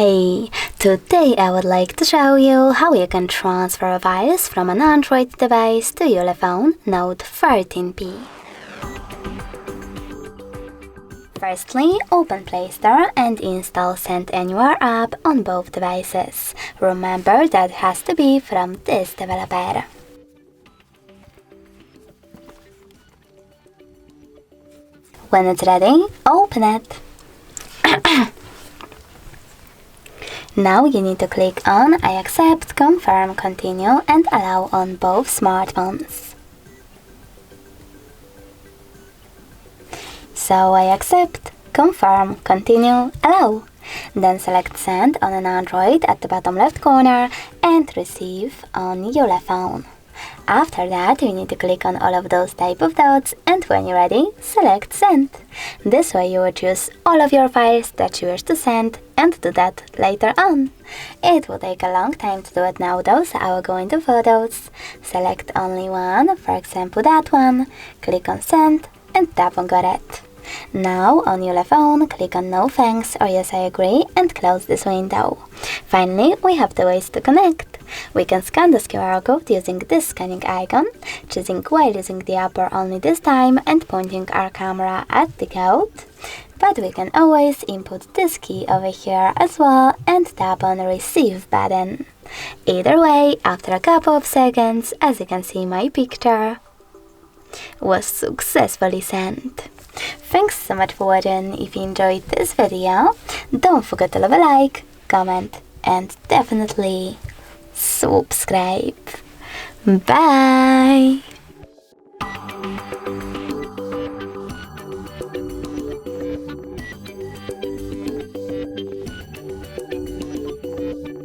Hey, today I would like to show you how you can transfer files from an Android device to ULEFONE Note 13P. Firstly, open Play Store and install Send Anywhere app on both devices. Remember that it has to be from this developer. When it's ready, open it. Now you need to click on I accept, confirm, continue and allow on both smartphones. So I accept, confirm, continue, allow. Then select send on an Android at the bottom left corner and receive on ULEFONE. After that, you need to click on all of those type of dots and when you're ready, select send. This way you will choose all of your files that you wish to send and do that later on. It will take a long time to do it now though, so I will go into photos, select only one, for example that one, click on send and tap on got it. Now on ULEFONE, click on no thanks or yes I agree and close this window. Finally, we have the ways to connect. We can scan this QR code using this scanning icon, choosing while using the upper only this time and pointing our camera at the code. But we can always input this key over here as well and tap on receive button. Either way, after a couple of seconds, as you can see my picture was successfully sent. Thanks so much for watching. If you enjoyed this video, don't forget to leave a like, comment and definitely subscribe. Bye!